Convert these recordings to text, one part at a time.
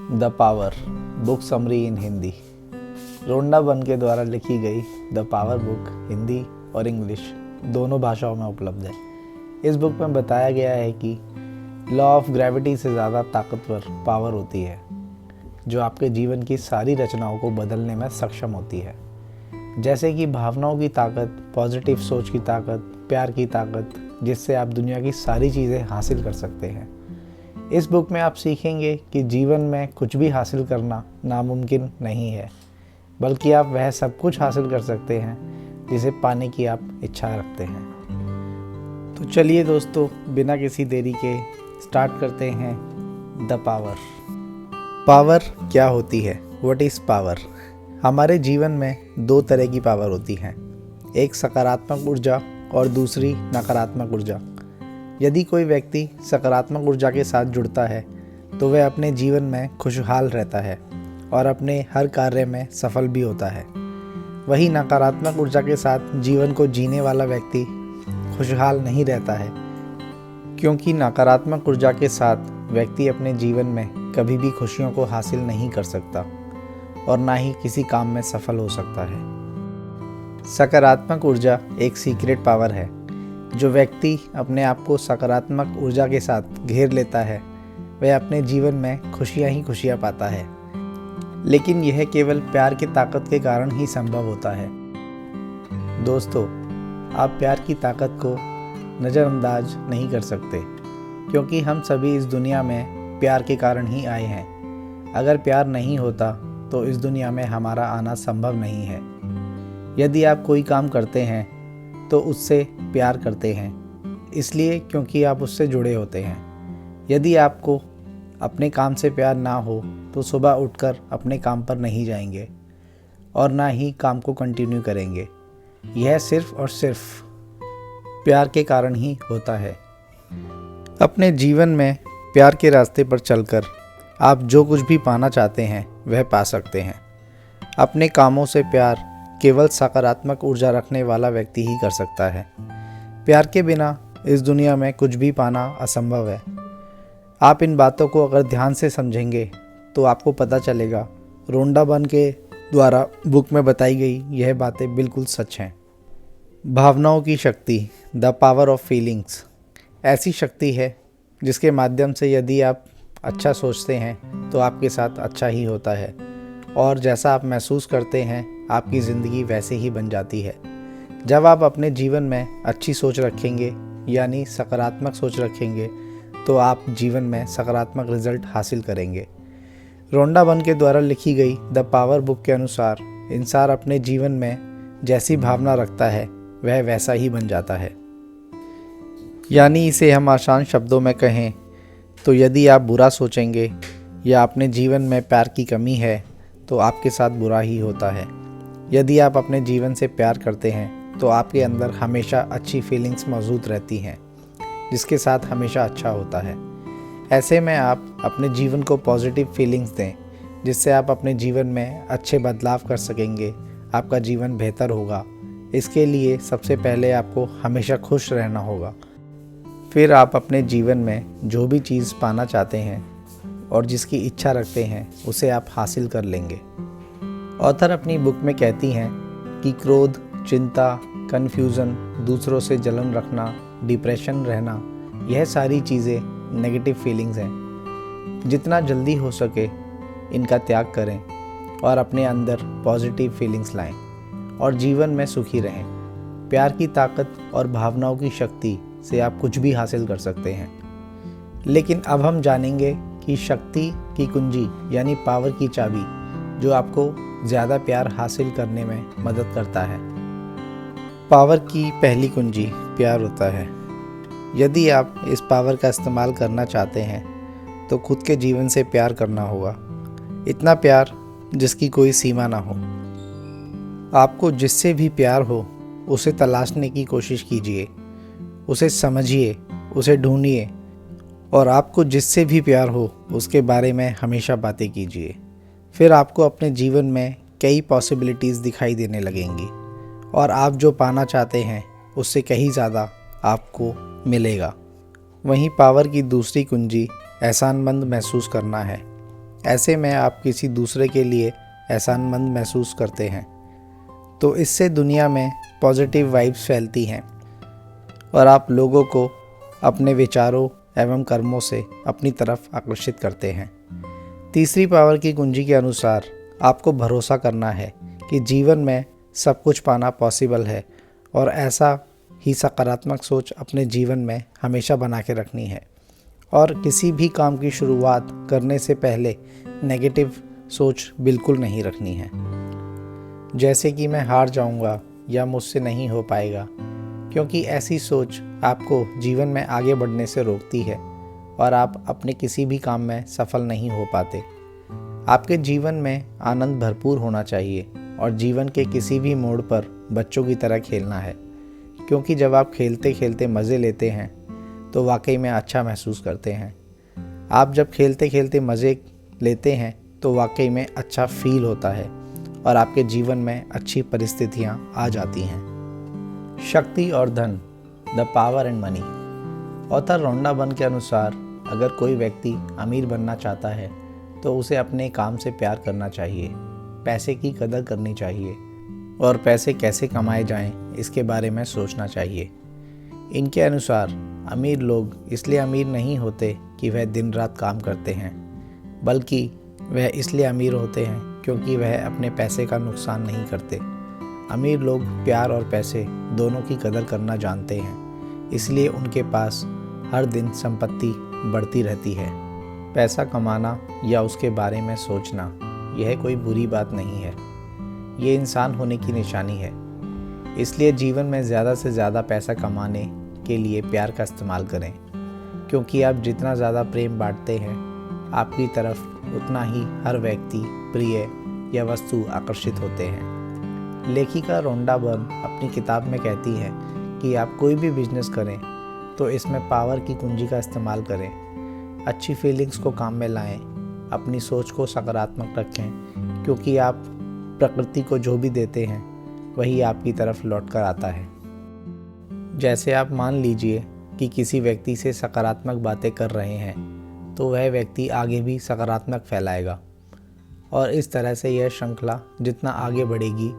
The power book summary in Hindi. Rhonda Byrne के द्वारा लिखी गई द पावर बुक हिंदी और इंग्लिश दोनों भाषाओं में उपलब्ध है। इस बुक में बताया गया है कि लॉ ऑफ ग्रेविटी से ज़्यादा ताकतवर पावर होती है जो आपके जीवन की सारी रचनाओं को बदलने में सक्षम होती है, जैसे कि भावनाओं की ताकत, पॉजिटिव सोच की ताकत, प्यार की ताकत, जिससे आप दुनिया की सारी चीज़ें हासिल कर सकते हैं। इस बुक में आप सीखेंगे कि जीवन में कुछ भी हासिल करना नामुमकिन नहीं है, बल्कि आप वह सब कुछ हासिल कर सकते हैं जिसे पाने की आप इच्छा रखते हैं। तो चलिए दोस्तों, बिना किसी देरी के स्टार्ट करते हैं द पावर। पावर क्या होती है? What is power? हमारे जीवन में दो तरह की पावर होती हैं, एक सकारात्मक ऊर्जा और दूसरी नकारात्मक ऊर्जा। यदि कोई व्यक्ति सकारात्मक ऊर्जा के साथ जुड़ता है तो वह अपने जीवन में खुशहाल रहता है और अपने हर कार्य में सफल भी होता है। वही नकारात्मक ऊर्जा के साथ जीवन को जीने वाला व्यक्ति खुशहाल नहीं रहता है, क्योंकि नकारात्मक ऊर्जा के साथ व्यक्ति अपने जीवन में कभी भी खुशियों को हासिल नहीं कर सकता और ना ही किसी काम में सफल हो सकता है। सकारात्मक ऊर्जा एक सीक्रेट पावर है। जो व्यक्ति अपने आप को सकारात्मक ऊर्जा के साथ घेर लेता है वह अपने जीवन में खुशियाँ ही खुशियाँ पाता है, लेकिन यह केवल प्यार की ताकत के कारण ही संभव होता है। दोस्तों, आप प्यार की ताकत को नज़रअंदाज नहीं कर सकते, क्योंकि हम सभी इस दुनिया में प्यार के कारण ही आए हैं। अगर प्यार नहीं होता तो इस दुनिया में हमारा आना संभव नहीं है। यदि आप कोई काम करते हैं तो उससे प्यार करते हैं, इसलिए क्योंकि आप उससे जुड़े होते हैं। यदि आपको अपने काम से प्यार ना हो तो सुबह उठकर अपने काम पर नहीं जाएंगे और ना ही काम को कंटिन्यू करेंगे। यह सिर्फ और सिर्फ प्यार के कारण ही होता है। अपने जीवन में प्यार के रास्ते पर चलकर आप जो कुछ भी पाना चाहते हैं वह पा सकते हैं। अपने कामों से प्यार केवल सकारात्मक ऊर्जा रखने वाला व्यक्ति ही कर सकता है। प्यार के बिना इस दुनिया में कुछ भी पाना असंभव है। आप इन बातों को अगर ध्यान से समझेंगे तो आपको पता चलेगा रोंडा बन के द्वारा बुक में बताई गई यह बातें बिल्कुल सच हैं। भावनाओं की शक्ति, द पावर ऑफ फीलिंग्स, ऐसी शक्ति है जिसके माध्यम से यदि आप अच्छा सोचते हैं तो आपके साथ अच्छा ही होता है, और जैसा आप महसूस करते हैं आपकी ज़िंदगी वैसे ही बन जाती है। जब आप अपने जीवन में अच्छी सोच रखेंगे, यानी सकारात्मक सोच रखेंगे, तो आप जीवन में सकारात्मक रिजल्ट हासिल करेंगे। रोंडा बन के द्वारा लिखी गई द पावर बुक के अनुसार इंसान अपने जीवन में जैसी भावना रखता है वह वैसा ही बन जाता है। यानी इसे हम आसान शब्दों में कहें तो यदि आप बुरा सोचेंगे या अपने जीवन में प्यार की कमी है तो आपके साथ बुरा ही होता है। यदि आप अपने जीवन से प्यार करते हैं तो आपके अंदर हमेशा अच्छी फीलिंग्स मौजूद रहती हैं, जिसके साथ हमेशा अच्छा होता है। ऐसे में आप अपने जीवन को पॉजिटिव फीलिंग्स दें, जिससे आप अपने जीवन में अच्छे बदलाव कर सकेंगे, आपका जीवन बेहतर होगा। इसके लिए सबसे पहले आपको हमेशा खुश रहना होगा। फिर आप अपने जीवन में जो भी चीज़ पाना चाहते हैं और जिसकी इच्छा रखते हैं उसे आप हासिल कर लेंगे। ऑथर अपनी बुक में कहती हैं कि क्रोध, चिंता, कन्फ्यूज़न, दूसरों से जलन रखना, डिप्रेशन रहना, यह सारी चीज़ें नेगेटिव फीलिंग्स हैं। जितना जल्दी हो सके इनका त्याग करें और अपने अंदर पॉजिटिव फीलिंग्स लाएं और जीवन में सुखी रहें। प्यार की ताकत और भावनाओं की शक्ति से आप कुछ भी हासिल कर सकते हैं। लेकिन अब हम जानेंगे कि शक्ति की कुंजी यानी पावर की चाबी जो आपको ज़्यादा प्यार हासिल करने में मदद करता है। पावर की पहली कुंजी प्यार होता है। यदि आप इस पावर का इस्तेमाल करना चाहते हैं तो खुद के जीवन से प्यार करना होगा, इतना प्यार जिसकी कोई सीमा ना हो। आपको जिससे भी प्यार हो उसे तलाशने की कोशिश कीजिए, उसे समझिए, उसे ढूंढिए, और आपको जिससे भी प्यार हो उसके बारे में हमेशा बातें कीजिए। फिर आपको अपने जीवन में कई पॉसिबिलिटीज़ दिखाई देने लगेंगी और आप जो पाना चाहते हैं उससे कहीं ज़्यादा आपको मिलेगा। वहीं पावर की दूसरी कुंजी एहसानमंद महसूस करना है। ऐसे में आप किसी दूसरे के लिए एहसानमंद महसूस करते हैं, तो इससे दुनिया में पॉजिटिव वाइब्स फैलती हैं और आप लोगों को अपने विचारों एवं कर्मों से अपनी तरफ आकर्षित करते हैं। तीसरी पावर की कुंजी के अनुसार आपको भरोसा करना है कि जीवन में सब कुछ पाना पॉसिबल है और ऐसा ही सकारात्मक सोच अपने जीवन में हमेशा बना के रखनी है और किसी भी काम की शुरुआत करने से पहले नेगेटिव सोच बिल्कुल नहीं रखनी है, जैसे कि मैं हार जाऊंगा या मुझसे नहीं हो पाएगा, क्योंकि ऐसी सोच आपको जीवन में आगे बढ़ने से रोकती है और आप अपने किसी भी काम में सफल नहीं हो पाते। आपके जीवन में आनंद भरपूर होना चाहिए और जीवन के किसी भी मोड़ पर बच्चों की तरह खेलना है, क्योंकि जब आप खेलते खेलते मज़े लेते हैं तो वाकई में अच्छा महसूस करते हैं। आप जब खेलते खेलते मज़े लेते हैं तो वाकई में अच्छा फील होता है और आपके जीवन में अच्छी परिस्थितियाँ आ जाती हैं। शक्ति और धन, the power and money. Author Rhonda Byrne के अनुसार अगर कोई व्यक्ति अमीर बनना चाहता है तो उसे अपने काम से प्यार करना चाहिए, पैसे की कदर करनी चाहिए और पैसे कैसे कमाए जाएं इसके बारे में सोचना चाहिए। इनके अनुसार अमीर लोग इसलिए अमीर नहीं होते कि वह दिन रात काम करते हैं, बल्कि वह इसलिए अमीर होते हैं क्योंकि वह अपने पैसे का नुकसान नहीं करते। अमीर लोग प्यार और पैसे दोनों की कदर करना जानते हैं, इसलिए उनके पास हर दिन संपत्ति बढ़ती रहती है। पैसा कमाना या उसके बारे में सोचना यह कोई बुरी बात नहीं है, ये इंसान होने की निशानी है। इसलिए जीवन में ज़्यादा से ज़्यादा पैसा कमाने के लिए प्यार का इस्तेमाल करें, क्योंकि आप जितना ज़्यादा प्रेम बांटते हैं आपकी तरफ उतना ही हर व्यक्ति, प्रिय या वस्तु आकर्षित होते हैं। लेखिका रोंडा बर्न अपनी किताब में कहती है कि आप कोई भी बिजनेस करें तो इसमें पावर की कुंजी का इस्तेमाल करें, अच्छी फीलिंग्स को काम में लाएं, अपनी सोच को सकारात्मक रखें, क्योंकि आप प्रकृति को जो भी देते हैं वही आपकी तरफ लौट कर आता है। जैसे आप मान लीजिए कि किसी व्यक्ति से सकारात्मक बातें कर रहे हैं तो वह व्यक्ति आगे भी सकारात्मक फैलाएगा और इस तरह से यह श्रृंखला जितना आगे बढ़ेगी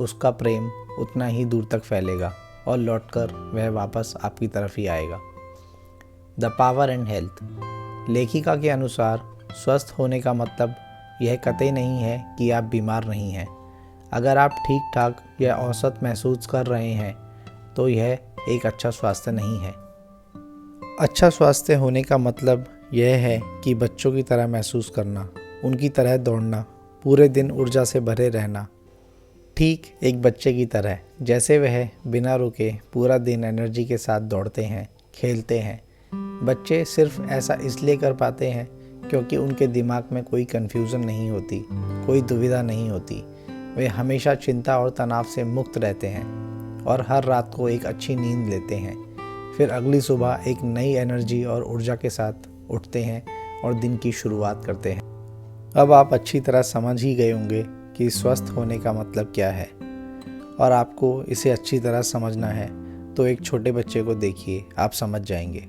उसका प्रेम उतना ही दूर तक फैलेगा और लौटकर वह वापस आपकी तरफ ही आएगा। The power and health. लेखिका के अनुसार स्वस्थ होने का मतलब यह कतई नहीं है कि आप बीमार नहीं हैं। अगर आप ठीक ठाक या औसत महसूस कर रहे हैं तो यह एक अच्छा स्वास्थ्य नहीं है। अच्छा स्वास्थ्य होने का मतलब यह है कि बच्चों की तरह महसूस करना, उनकी तरह दौड़ना, पूरे दिन ऊर्जा से भरे रहना, ठीक एक बच्चे की तरह, जैसे वह बिना रुके पूरा दिन एनर्जी के साथ दौड़ते हैं, खेलते हैं। बच्चे सिर्फ ऐसा इसलिए कर पाते हैं क्योंकि उनके दिमाग में कोई कन्फ्यूज़न नहीं होती, कोई दुविधा नहीं होती। वे हमेशा चिंता और तनाव से मुक्त रहते हैं और हर रात को एक अच्छी नींद लेते हैं। फिर अगली सुबह एक नई एनर्जी और ऊर्जा के साथ उठते हैं और दिन की शुरुआत करते हैं। अब आप अच्छी तरह समझ ही गए होंगे कि स्वस्थ होने का मतलब क्या है और आपको इसे अच्छी तरह समझना है तो एक छोटे बच्चे को देखिए, आप समझ जाएंगे।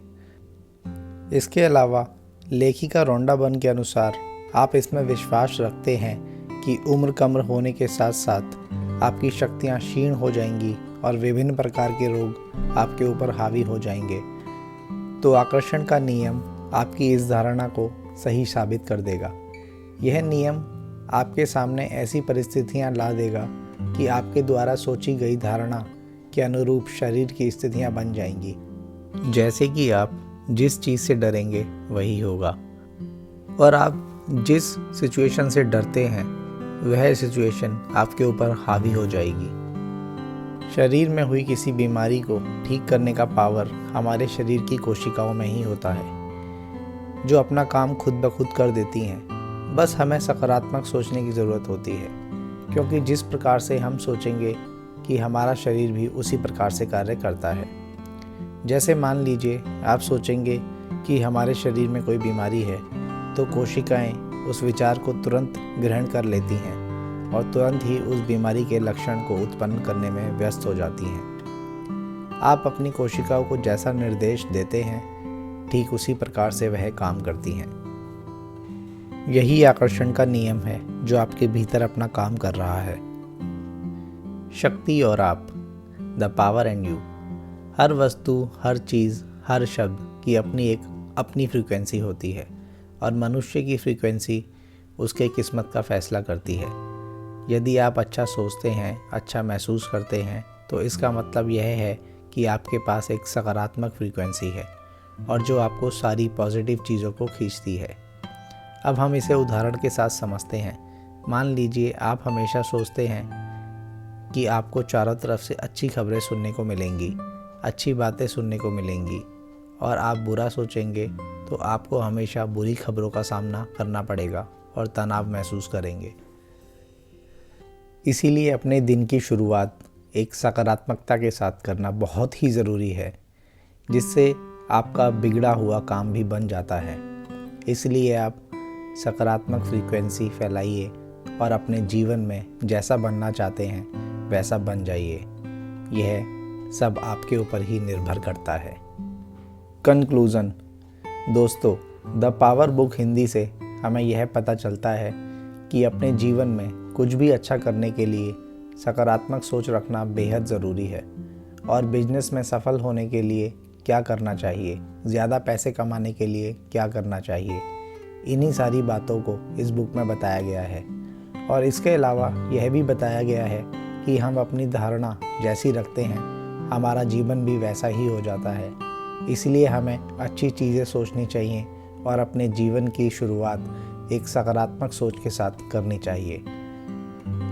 इसके अलावा लेखिका रोंडा बर्न के अनुसार आप इसमें विश्वास रखते हैं कि उम्र कम होने के साथ साथ आपकी शक्तियाँ क्षीण हो जाएंगी और विभिन्न प्रकार के रोग आपके ऊपर हावी हो जाएंगे, तो आकर्षण का नियम आपकी इस धारणा को सही साबित कर देगा। यह नियम आपके सामने ऐसी परिस्थितियां ला देगा कि आपके द्वारा सोची गई धारणा के अनुरूप शरीर की स्थितियां बन जाएंगी। जैसे कि आप जिस चीज़ से डरेंगे वही होगा और आप जिस सिचुएशन से डरते हैं वह सिचुएशन आपके ऊपर हावी हो जाएगी। शरीर में हुई किसी बीमारी को ठीक करने का पावर हमारे शरीर की कोशिकाओं में ही होता है, जो अपना काम खुद ब खुद कर देती हैं। बस हमें सकारात्मक सोचने की ज़रूरत होती है, क्योंकि जिस प्रकार से हम सोचेंगे कि हमारा शरीर भी उसी प्रकार से कार्य करता है। जैसे मान लीजिए आप सोचेंगे कि हमारे शरीर में कोई बीमारी है, तो कोशिकाएं उस विचार को तुरंत ग्रहण कर लेती हैं और तुरंत ही उस बीमारी के लक्षण को उत्पन्न करने में व्यस्त हो जाती हैं। आप अपनी कोशिकाओं को जैसा निर्देश देते हैं ठीक उसी प्रकार से वह काम करती हैं। यही आकर्षण का नियम है जो आपके भीतर अपना काम कर रहा है। शक्ति और आप, द पावर एंड यू। हर वस्तु, हर चीज़, हर शब्द की अपनी फ्रीक्वेंसी होती है और मनुष्य की फ्रीक्वेंसी उसके किस्मत का फैसला करती है। यदि आप अच्छा सोचते हैं, अच्छा महसूस करते हैं, तो इसका मतलब यह है कि आपके पास एक सकारात्मक फ्रीक्वेंसी है और जो आपको सारी पॉजिटिव चीज़ों को खींचती है। अब हम इसे उदाहरण के साथ समझते हैं। मान लीजिए आप हमेशा सोचते हैं कि आपको चारों तरफ से अच्छी खबरें सुनने को मिलेंगी, अच्छी बातें सुनने को मिलेंगी, और आप बुरा सोचेंगे तो आपको हमेशा बुरी खबरों का सामना करना पड़ेगा और तनाव महसूस करेंगे। इसीलिए अपने दिन की शुरुआत एक सकारात्मकता के साथ करना बहुत ही ज़रूरी है, जिससे आपका बिगड़ा हुआ काम भी बन जाता है। इसलिए आप सकारात्मक फ्रीक्वेंसी फैलाइए और अपने जीवन में जैसा बनना चाहते हैं वैसा बन जाइए। यह सब आपके ऊपर ही निर्भर करता है। कंक्लूज़न। दोस्तों, द पावर बुक हिंदी से हमें यह पता चलता है कि अपने जीवन में कुछ भी अच्छा करने के लिए सकारात्मक सोच रखना बेहद ज़रूरी है। और बिजनेस में सफल होने के लिए क्या करना चाहिए, ज़्यादा पैसे कमाने के लिए क्या करना चाहिए, इन्हीं सारी बातों को इस बुक में बताया गया है। और इसके अलावा यह भी बताया गया है कि हम अपनी धारणा जैसी रखते हैं, हमारा जीवन भी वैसा ही हो जाता है। इसलिए हमें अच्छी चीज़ें सोचनी चाहिए और अपने जीवन की शुरुआत एक सकारात्मक सोच के साथ करनी चाहिए।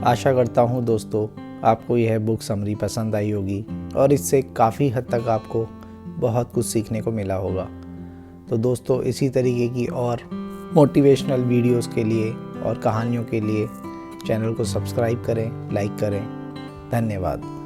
आशा करता हूँ दोस्तों, आपको यह बुक समरी पसंद आई होगी और इससे काफ़ी हद तक आपको बहुत कुछ सीखने को मिला होगा। तो दोस्तों, इसी तरीके की और मोटिवेशनल वीडियोस के लिए और कहानियों के लिए चैनल को सब्सक्राइब करें, लाइक करें। धन्यवाद।